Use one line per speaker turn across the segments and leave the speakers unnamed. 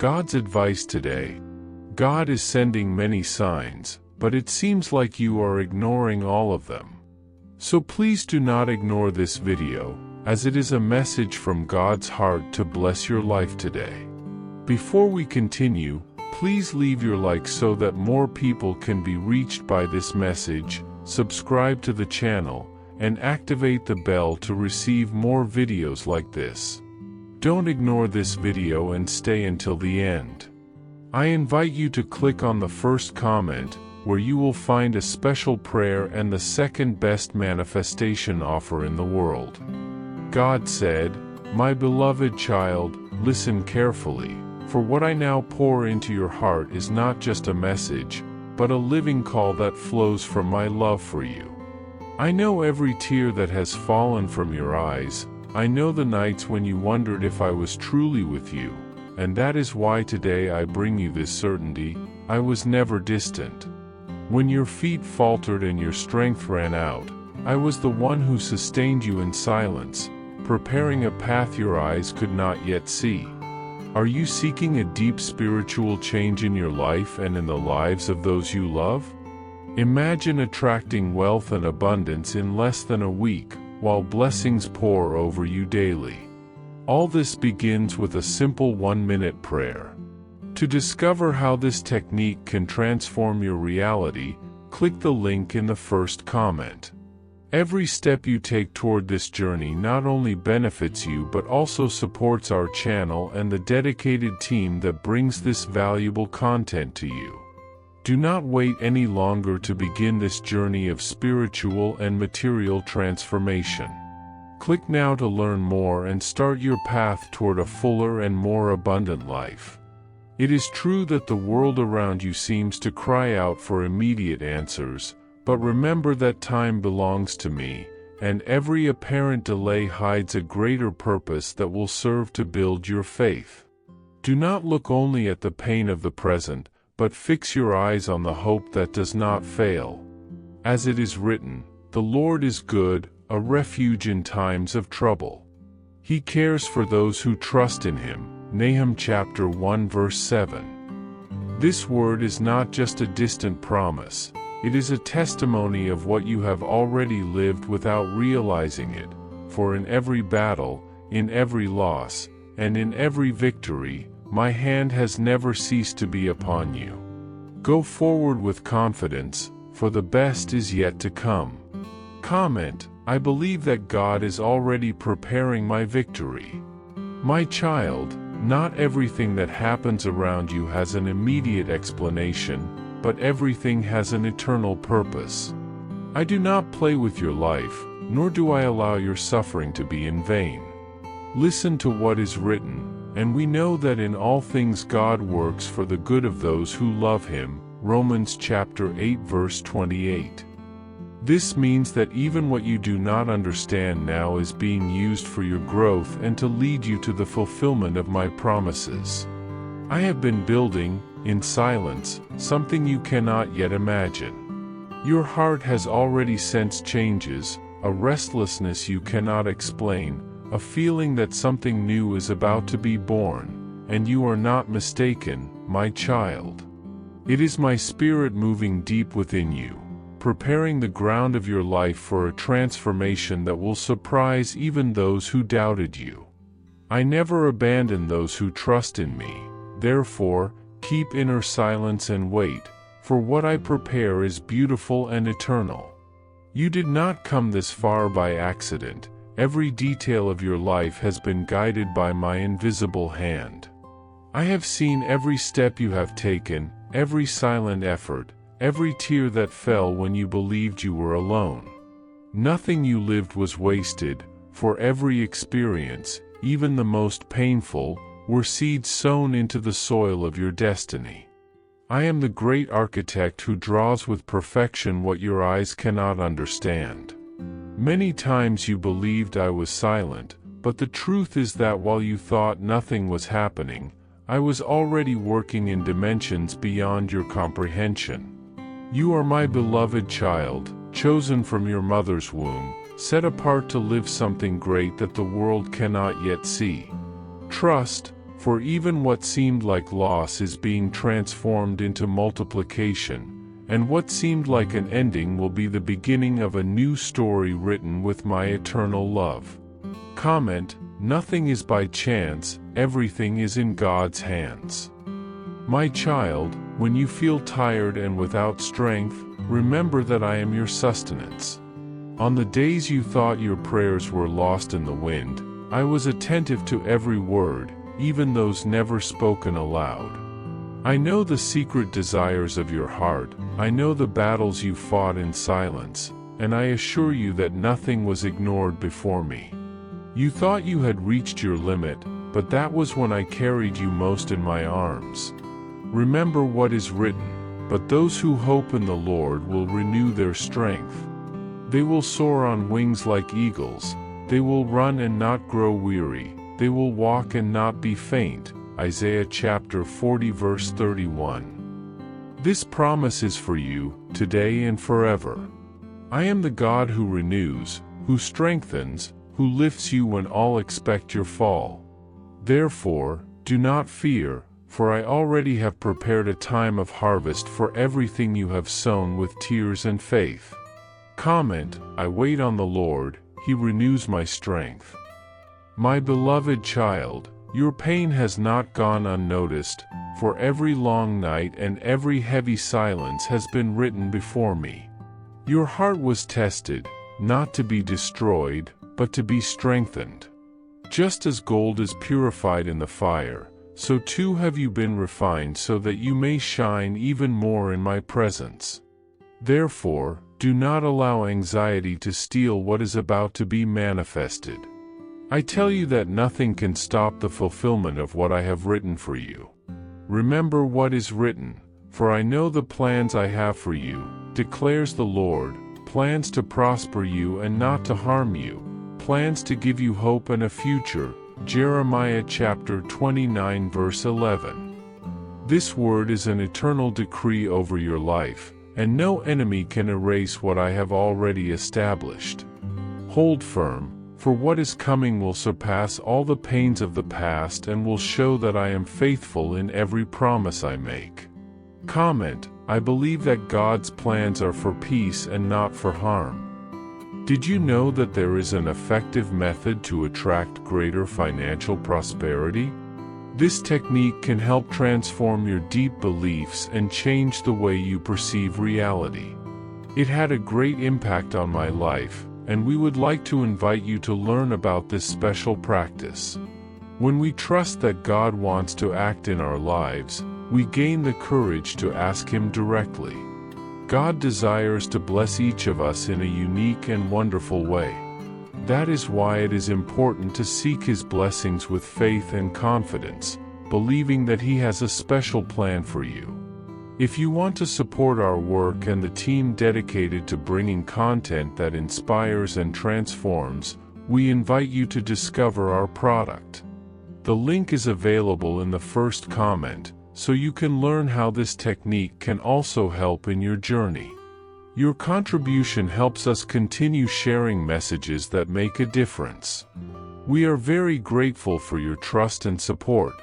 God's advice today. God is sending many signs, but it seems like you are ignoring all of them. So please do not ignore this video, as it is a message from God's heart to bless your life today. Before we continue, please leave your like so that more people can be reached by this message, subscribe to the channel, and activate the bell to receive more videos like this. Don't ignore this video and stay until the end. I invite you to click on the first comment, where you will find a special prayer and the second best manifestation offer in the world. God said, "My beloved child, listen carefully, for what I now pour into your heart is not just a message, but a living call that flows from my love for you. I know every tear that has fallen from your eyes. I know the nights when you wondered if I was truly with you, and that is why today I bring you this certainty: I was never distant. When your feet faltered and your strength ran out, I was the one who sustained you in silence, preparing a path your eyes could not yet see." Are you seeking a deep spiritual change in your life and in the lives of those you love? Imagine attracting wealth and abundance in less than a week, while blessings pour over you daily. All this begins with a simple 1-minute prayer. To discover how this technique can transform your reality, click the link in the first comment. Every step you take toward this journey not only benefits you but also supports our channel and the dedicated team that brings this valuable content to you. Do not wait any longer to begin this journey of spiritual and material transformation. Click now to learn more and start your path toward a fuller and more abundant life. It is true that the world around you seems to cry out for immediate answers, but remember that time belongs to me, and every apparent delay hides a greater purpose that will serve to build your faith. Do not look only at the pain of the present, but fix your eyes on the hope that does not fail. As it is written, "The Lord is good, a refuge in times of trouble. He cares for those who trust in Him." Nahum chapter 1 verse 7. This word is not just a distant promise, it is a testimony of what you have already lived without realizing it, for in every battle, in every loss, and in every victory, my hand has never ceased to be upon you. Go forward with confidence, for the best is yet to come. Comment: I believe that God is already preparing my victory. My child, not everything that happens around you has an immediate explanation, but everything has an eternal purpose. I do not play with your life, nor do I allow your suffering to be in vain. Listen to what is written, and we know that in all things God works for the good of those who love Him. Romans chapter 8 verse 28. This means that even what you do not understand now is being used for your growth and to lead you to the fulfillment of my promises. I have been building, in silence, something you cannot yet imagine. Your heart has already sensed changes, a restlessness you cannot explain, a feeling that something new is about to be born, and you are not mistaken, my child. It is my Spirit moving deep within you, preparing the ground of your life for a transformation that will surprise even those who doubted you. I never abandon those who trust in me, therefore, keep inner silence and wait, for what I prepare is beautiful and eternal. You did not come this far by accident. Every detail of your life has been guided by my invisible hand. I have seen every step you have taken, every silent effort, every tear that fell when you believed you were alone. Nothing you lived was wasted, for every experience, even the most painful, were seeds sown into the soil of your destiny. I am the great architect who draws with perfection what your eyes cannot understand. Many times you believed I was silent, but the truth is that while you thought nothing was happening, I was already working in dimensions beyond your comprehension. You are my beloved child, chosen from your mother's womb, set apart to live something great that the world cannot yet see. Trust, for even what seemed like loss is being transformed into multiplication, and what seemed like an ending will be the beginning of a new story written with my eternal love. Comment: nothing is by chance, everything is in God's hands. My child, when you feel tired and without strength, remember that I am your sustenance. On the days you thought your prayers were lost in the wind, I was attentive to every word, even those never spoken aloud. I know the secret desires of your heart, I know the battles you fought in silence, and I assure you that nothing was ignored before me. You thought you had reached your limit, but that was when I carried you most in my arms. Remember what is written, but those who hope in the Lord will renew their strength. They will soar on wings like eagles, they will run and not grow weary, they will walk and not be faint. Isaiah chapter 40 verse 31. This promise is for you, today and forever. I am the God who renews, who strengthens, who lifts you when all expect your fall. Therefore, do not fear, for I already have prepared a time of harvest for everything you have sown with tears and faith. Comment: I wait on the Lord, He renews my strength. My beloved child, your pain has not gone unnoticed, for every long night and every heavy silence has been written before me. Your heart was tested, not to be destroyed, but to be strengthened. Just as gold is purified in the fire, so too have you been refined so that you may shine even more in my presence. Therefore, do not allow anxiety to steal what is about to be manifested. I tell you that nothing can stop the fulfillment of what I have written for you. Remember what is written, for I know the plans I have for you, declares the Lord, plans to prosper you and not to harm you, plans to give you hope and a future. Jeremiah chapter 29 verse 11. This word is an eternal decree over your life, and no enemy can erase what I have already established. Hold firm, for what is coming will surpass all the pains of the past and will show that I am faithful in every promise I make. Comment: I believe that God's plans are for peace and not for harm. Did you know that there is an effective method to attract greater financial prosperity? This technique can help transform your deep beliefs and change the way you perceive reality. It had a great impact on my life, and we would like to invite you to learn about this special practice. When we trust that God wants to act in our lives, we gain the courage to ask Him directly. God desires to bless each of us in a unique and wonderful way. That is why it is important to seek His blessings with faith and confidence, believing that He has a special plan for you. If you want to support our work and the team dedicated to bringing content that inspires and transforms, we invite you to discover our product. The link is available in the first comment, so you can learn how this technique can also help in your journey. Your contribution helps us continue sharing messages that make a difference. We are very grateful for your trust and support.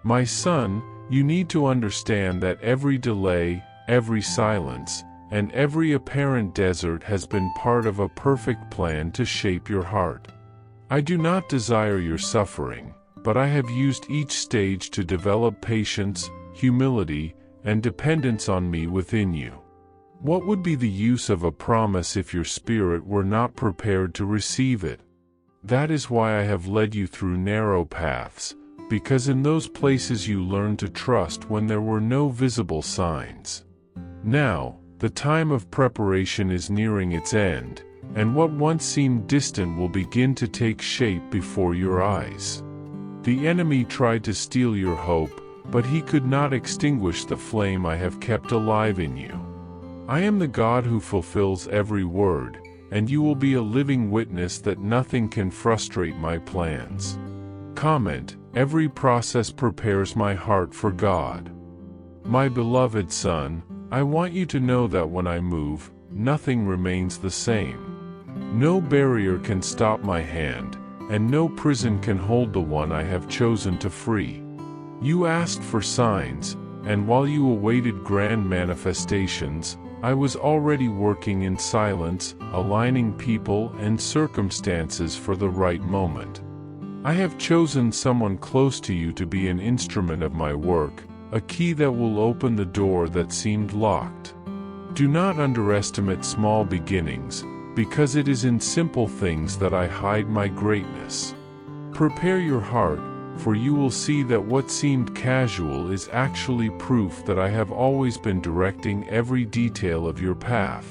My son, you need to understand that every delay, every silence, and every apparent desert has been part of a perfect plan to shape your heart. I do not desire your suffering, but I have used each stage to develop patience, humility, and dependence on me within you. What would be the use of a promise if your spirit were not prepared to receive it? That is why I have led you through narrow paths, because in those places you learned to trust when there were no visible signs. Now, the time of preparation is nearing its end, and what once seemed distant will begin to take shape before your eyes. The enemy tried to steal your hope, but he could not extinguish the flame I have kept alive in you. I am the God who fulfills every word, and you will be a living witness that nothing can frustrate my plans. Comment: every process prepares my heart for God. My beloved son, I want you to know that when I move, nothing remains the same. No barrier can stop my hand, and no prison can hold the one I have chosen to free. You asked for signs, and while you awaited grand manifestations, I was already working in silence, aligning people and circumstances for the right moment. I have chosen someone close to you to be an instrument of my work, a key that will open the door that seemed locked. Do not underestimate small beginnings, because it is in simple things that I hide my greatness. Prepare your heart, for you will see that what seemed casual is actually proof that I have always been directing every detail of your path.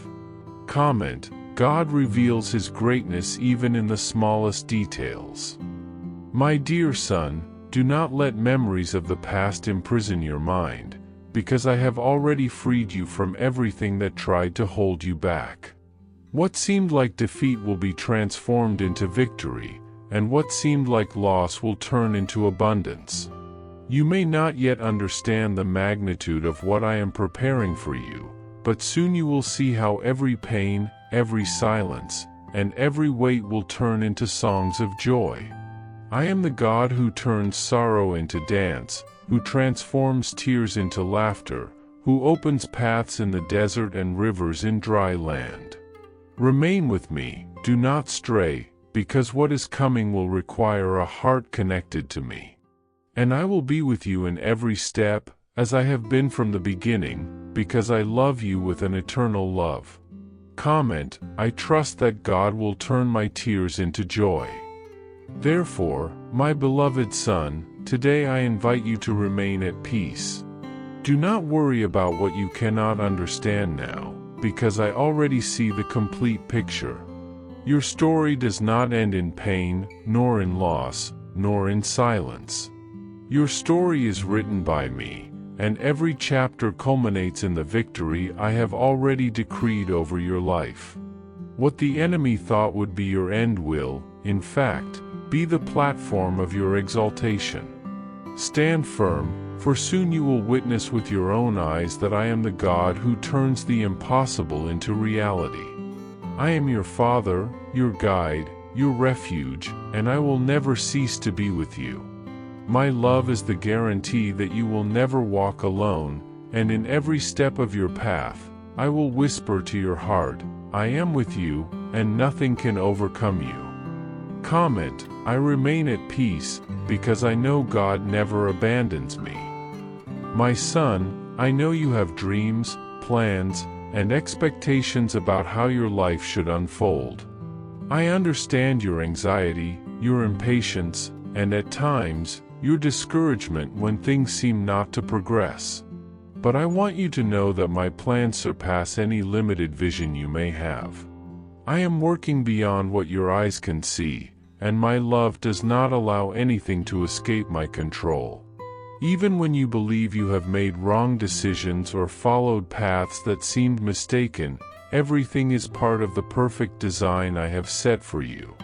Comment: God reveals His greatness even in the smallest details. My dear son, do not let memories of the past imprison your mind, because I have already freed you from everything that tried to hold you back. What seemed like defeat will be transformed into victory, and what seemed like loss will turn into abundance. You may not yet understand the magnitude of what I am preparing for you, but soon you will see how every pain, every silence, and every weight will turn into songs of joy. I am the God who turns sorrow into dance, who transforms tears into laughter, who opens paths in the desert and rivers in dry land. Remain with me, do not stray, because what is coming will require a heart connected to me. And I will be with you in every step, as I have been from the beginning, because I love you with an eternal love. Comment: I trust that God will turn my tears into joy. Therefore, my beloved son, today I invite you to remain at peace. Do not worry about what you cannot understand now, because I already see the complete picture. Your story does not end in pain, nor in loss, nor in silence. Your story is written by me, and every chapter culminates in the victory I have already decreed over your life. What the enemy thought would be your end will, in fact, be the platform of your exaltation. Stand firm, for soon you will witness with your own eyes that I am the God who turns the impossible into reality. I am your Father, your guide, your refuge, and I will never cease to be with you. My love is the guarantee that you will never walk alone, and in every step of your path, I will whisper to your heart, I am with you, and nothing can overcome you. Comment: I remain at peace, because I know God never abandons me. My son, I know you have dreams, plans, and expectations about how your life should unfold. I understand your anxiety, your impatience, and at times, your discouragement when things seem not to progress. But I want you to know that my plans surpass any limited vision you may have. I am working beyond what your eyes can see, and my love does not allow anything to escape my control. Even when you believe you have made wrong decisions or followed paths that seemed mistaken, everything is part of the perfect design I have set for you.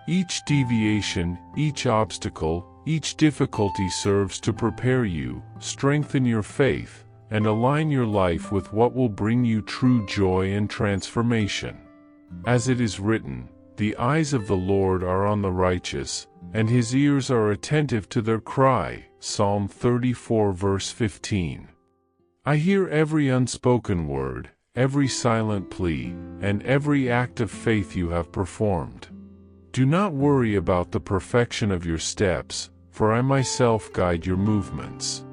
Each deviation, each obstacle, each difficulty serves to prepare you, strengthen your faith, and align your life with what will bring you true joy and transformation. As it is written, the eyes of the Lord are on the righteous, and His ears are attentive to their cry. Psalm 34 verse 15. I hear every unspoken word, every silent plea, and every act of faith you have performed. Do not worry about the perfection of your steps, for I myself guide your movements.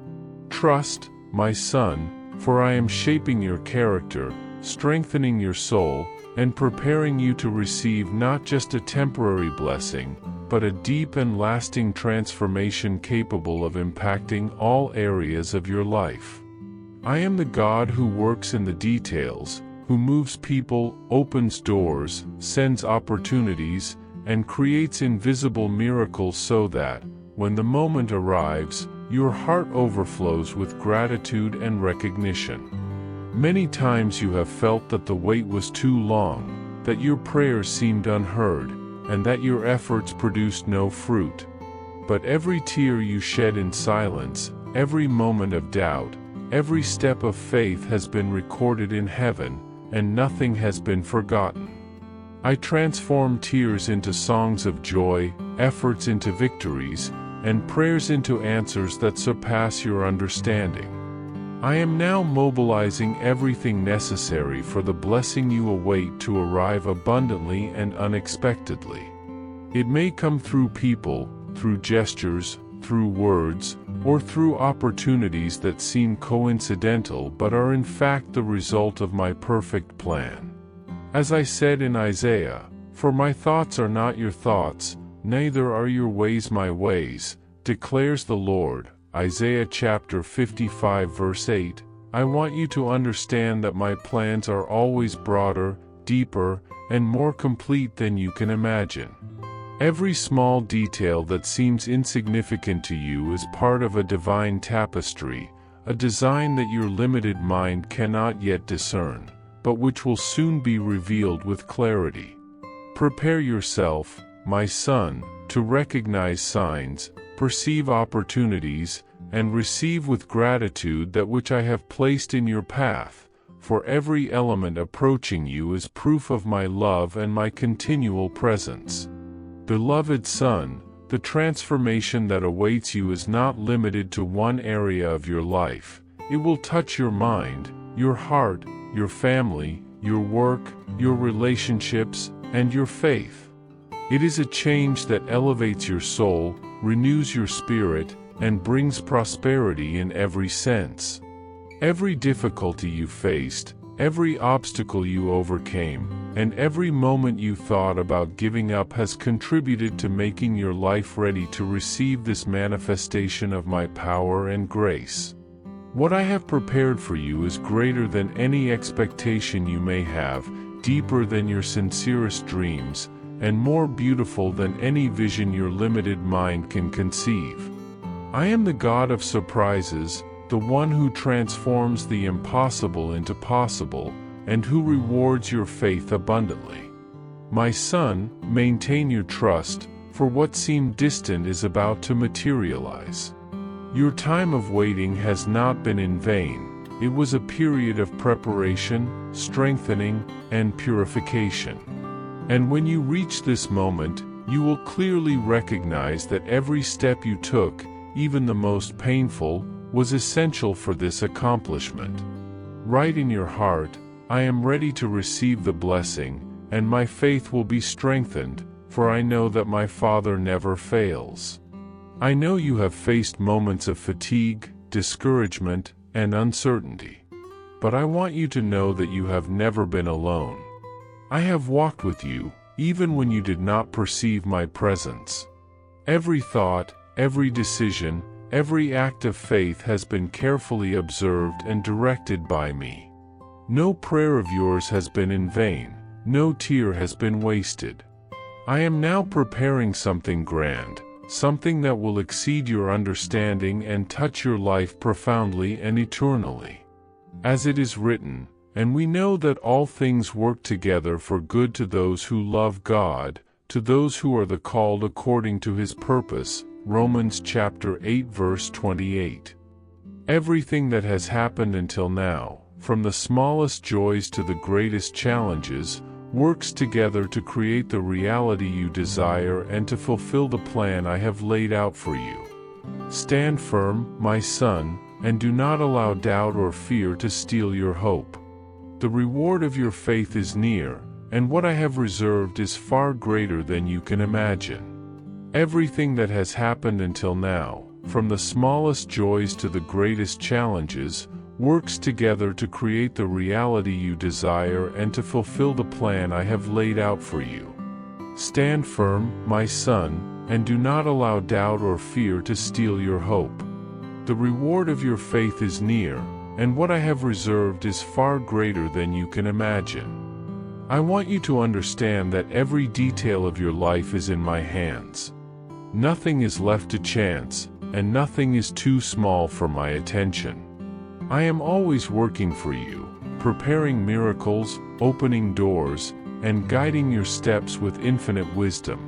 Trust, my son, for I am shaping your character, strengthening your soul, and preparing you to receive not just a temporary blessing, but a deep and lasting transformation capable of impacting all areas of your life. I am the God who works in the details, who moves people, opens doors, sends opportunities, and creates invisible miracles so that, when the moment arrives, your heart overflows with gratitude and recognition. Many times you have felt that the wait was too long, that your prayers seemed unheard, and that your efforts produced no fruit. But every tear you shed in silence, every moment of doubt, every step of faith has been recorded in heaven, and nothing has been forgotten. I transform tears into songs of joy, efforts into victories, and prayers into answers that surpass your understanding. I am now mobilizing everything necessary for the blessing you await to arrive abundantly and unexpectedly. It may come through people, through gestures, through words, or through opportunities that seem coincidental but are in fact the result of my perfect plan. As I said in Isaiah, "For my thoughts are not your thoughts, neither are your ways my ways, declares the Lord." Isaiah chapter 55 verse 8. I want you to understand that my plans are always broader, deeper, and more complete than you can imagine. Every small detail that seems insignificant to you is part of a divine tapestry, a design that your limited mind cannot yet discern, but which will soon be revealed with clarity. Prepare yourself, my son, to recognize signs, perceive opportunities, and receive with gratitude that which I have placed in your path, for every element approaching you is proof of my love and my continual presence. Beloved son, the transformation that awaits you is not limited to one area of your life. It will touch your mind, your heart, your family, your work, your relationships, and your faith. It is a change that elevates your soul, renews your spirit, and brings prosperity in every sense. Every difficulty you faced, every obstacle you overcame, and every moment you thought about giving up has contributed to making your life ready to receive this manifestation of my power and grace. What I have prepared for you is greater than any expectation you may have, deeper than your sincerest dreams, and more beautiful than any vision your limited mind can conceive. I am the God of surprises, the one who transforms the impossible into possible, and who rewards your faith abundantly. My son, maintain your trust, for what seemed distant is about to materialize. Your time of waiting has not been in vain. It was a period of preparation, strengthening, and purification. And when you reach this moment, you will clearly recognize that every step you took, even the most painful, was essential for this accomplishment. Right in your heart, I am ready to receive the blessing, and my faith will be strengthened, for I know that my Father never fails. I know you have faced moments of fatigue, discouragement, and uncertainty. But I want you to know that you have never been alone. I have walked with you, even when you did not perceive my presence. Every thought, every decision, every act of faith has been carefully observed and directed by me. No prayer of yours has been in vain, no tear has been wasted. I am now preparing something grand, something that will exceed your understanding and touch your life profoundly and eternally. As it is written, and we know that all things work together for good to those who love God, to those who are the called according to his purpose. Romans chapter 8 verse 28. Everything that has happened until now, from the smallest joys to the greatest challenges, works together to create the reality you desire and to fulfill the plan I have laid out for you. Stand firm, my son, and do not allow doubt or fear to steal your hope. The reward of your faith is near, and what I have reserved is far greater than you can imagine. Everything that has happened until now, from the smallest joys to the greatest challenges, works together to create the reality you desire and to fulfill the plan I have laid out for you. Stand firm, my son, and do not allow doubt or fear to steal your hope. The reward of your faith is near, and what I have reserved is far greater than you can imagine. I want you to understand that every detail of your life is in my hands. Nothing is left to chance, and nothing is too small for my attention. I am always working for you, preparing miracles, opening doors, and guiding your steps with infinite wisdom.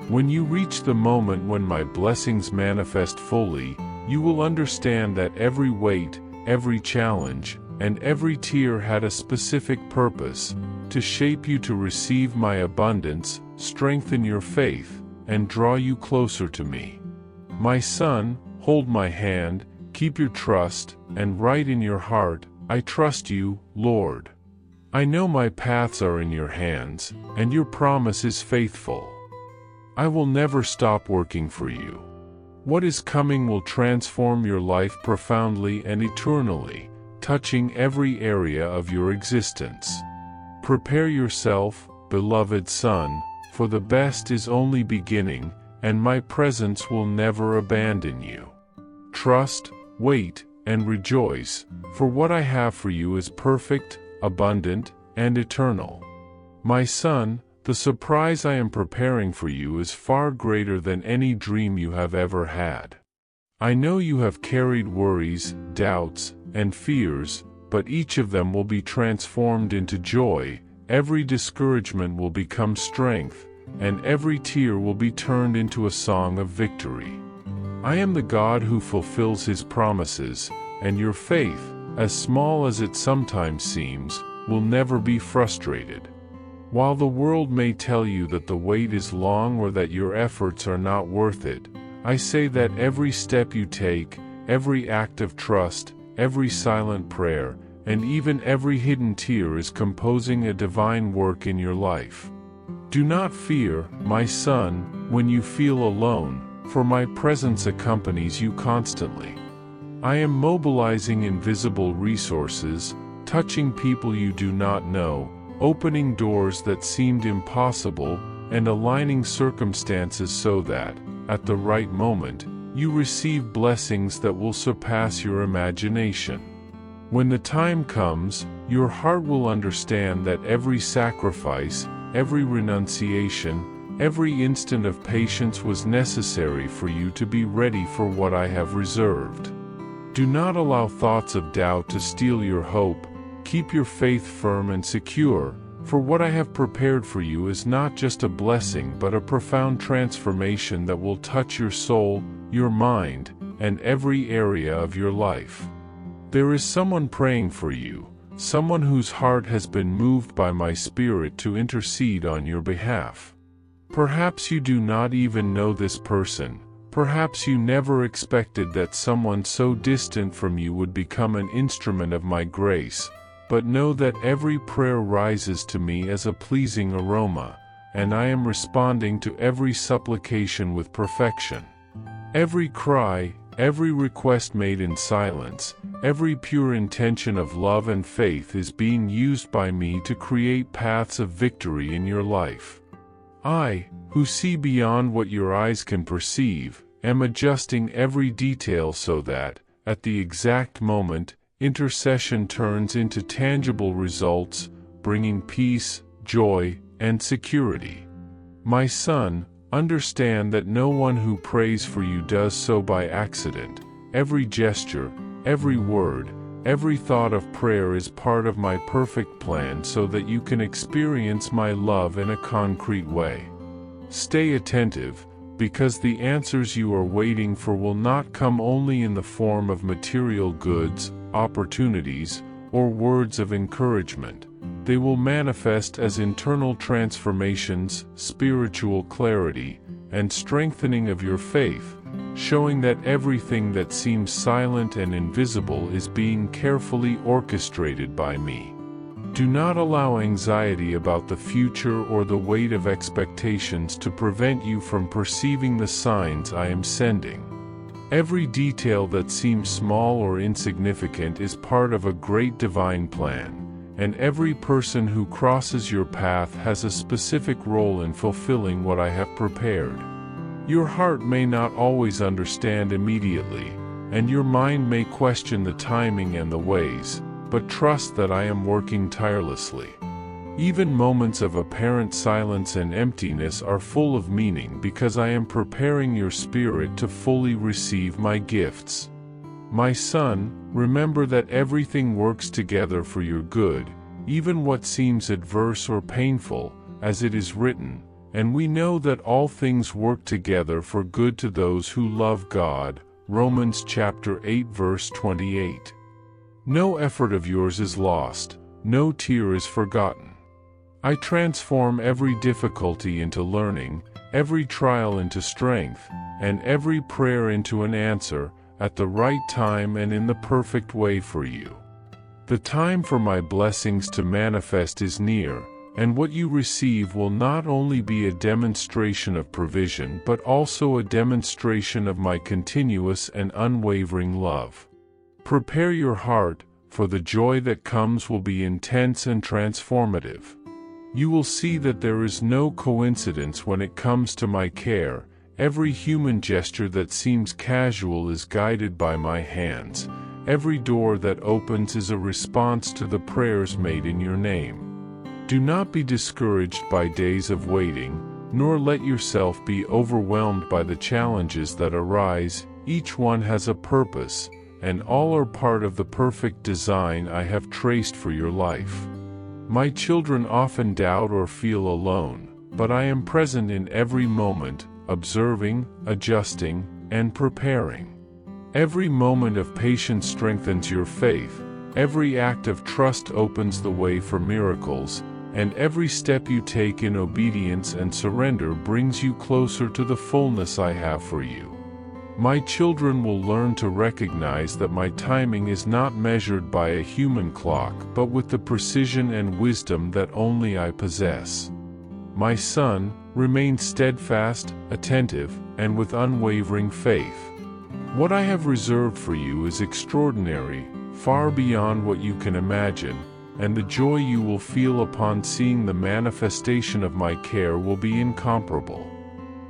When you reach the moment when my blessings manifest fully, you will understand that every weight, every challenge, and every tear had a specific purpose, to shape you to receive my abundance, strengthen your faith, and draw you closer to me. My son, hold my hand, keep your trust, and write in your heart, I trust you, Lord. I know my paths are in your hands, and your promise is faithful. I will never stop working for you. What is coming will transform your life profoundly and eternally, touching every area of your existence. Prepare yourself, beloved son, for the best is only beginning, and my presence will never abandon you. Trust, wait, and rejoice, for what I have for you is perfect, abundant, and eternal. My son, the surprise I am preparing for you is far greater than any dream you have ever had. I know you have carried worries, doubts, and fears, but each of them will be transformed into joy, every discouragement will become strength, and every tear will be turned into a song of victory. I am the God who fulfills His promises, and your faith, as small as it sometimes seems, will never be frustrated. While the world may tell you that the wait is long or that your efforts are not worth it, I say that every step you take, every act of trust, every silent prayer, and even every hidden tear is composing a divine work in your life. Do not fear, my son, when you feel alone, for my presence accompanies you constantly. I am mobilizing invisible resources, touching people you do not know, opening doors that seemed impossible, and aligning circumstances so that, at the right moment, you receive blessings that will surpass your imagination. When the time comes, your heart will understand that every sacrifice, every renunciation, every instant of patience was necessary for you to be ready for what I have reserved. Do not allow thoughts of doubt to steal your hope. Keep your faith firm and secure, for what I have prepared for you is not just a blessing but a profound transformation that will touch your soul, your mind, and every area of your life. There is someone praying for you, someone whose heart has been moved by my Spirit to intercede on your behalf. Perhaps you do not even know this person, perhaps you never expected that someone so distant from you would become an instrument of my grace, but know that every prayer rises to me as a pleasing aroma, and I am responding to every supplication with perfection. Every cry, every request made in silence, every pure intention of love and faith is being used by me to create paths of victory in your life. I, who see beyond what your eyes can perceive, am adjusting every detail so that, at the exact moment, intercession turns into tangible results, bringing peace, joy, and security. My son, understand that no one who prays for you does so by accident. Every gesture, every word, every thought of prayer is part of my perfect plan so that you can experience my love in a concrete way. Stay attentive, because the answers you are waiting for will not come only in the form of material goods, opportunities, or words of encouragement. They will manifest as internal transformations, spiritual clarity, and strengthening of your faith, showing that everything that seems silent and invisible is being carefully orchestrated by me. Do not allow anxiety about the future or the weight of expectations to prevent you from perceiving the signs I am sending. Every detail that seems small or insignificant is part of a great divine plan, and every person who crosses your path has a specific role in fulfilling what I have prepared. Your heart may not always understand immediately, and your mind may question the timing and the ways, but trust that I am working tirelessly. Even moments of apparent silence and emptiness are full of meaning because I am preparing your spirit to fully receive my gifts. My son, remember that everything works together for your good, even what seems adverse or painful, as it is written, and we know that all things work together for good to those who love God. Romans chapter 8 verse 28. No effort of yours is lost, no tear is forgotten. I transform every difficulty into learning, every trial into strength, and every prayer into an answer, at the right time and in the perfect way for you. The time for my blessings to manifest is near, and what you receive will not only be a demonstration of provision but also a demonstration of my continuous and unwavering love. Prepare your heart, for the joy that comes will be intense and transformative. You will see that there is no coincidence when it comes to my care. Every human gesture that seems casual is guided by my hands. Every door that opens is a response to the prayers made in your name. Do not be discouraged by days of waiting, nor let yourself be overwhelmed by the challenges that arise. Each one has a purpose, and all are part of the perfect design I have traced for your life. My children often doubt or feel alone, but I am present in every moment, observing, adjusting, and preparing. Every moment of patience strengthens your faith, every act of trust opens the way for miracles, and every step you take in obedience and surrender brings you closer to the fullness I have for you. My children will learn to recognize that my timing is not measured by a human clock but with the precision and wisdom that only I possess. My son, remain steadfast, attentive, and with unwavering faith. What I have reserved for you is extraordinary, far beyond what you can imagine, and the joy you will feel upon seeing the manifestation of my care will be incomparable.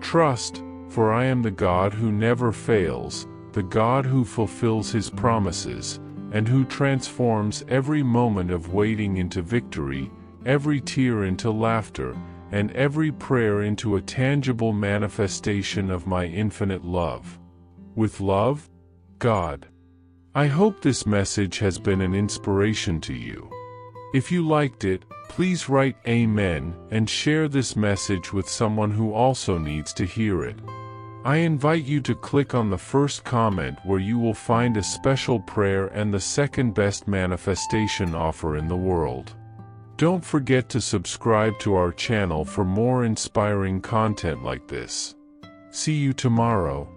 Trust, for I am the God who never fails, the God who fulfills His promises, and who transforms every moment of waiting into victory, every tear into laughter, and every prayer into a tangible manifestation of my infinite love. With love, God. I hope this message has been an inspiration to you. If you liked it, please write Amen and share this message with someone who also needs to hear it. I invite you to click on the first comment where you will find a special prayer and the second best manifestation offer in the world. Don't forget to subscribe to our channel for more inspiring content like this. See you tomorrow.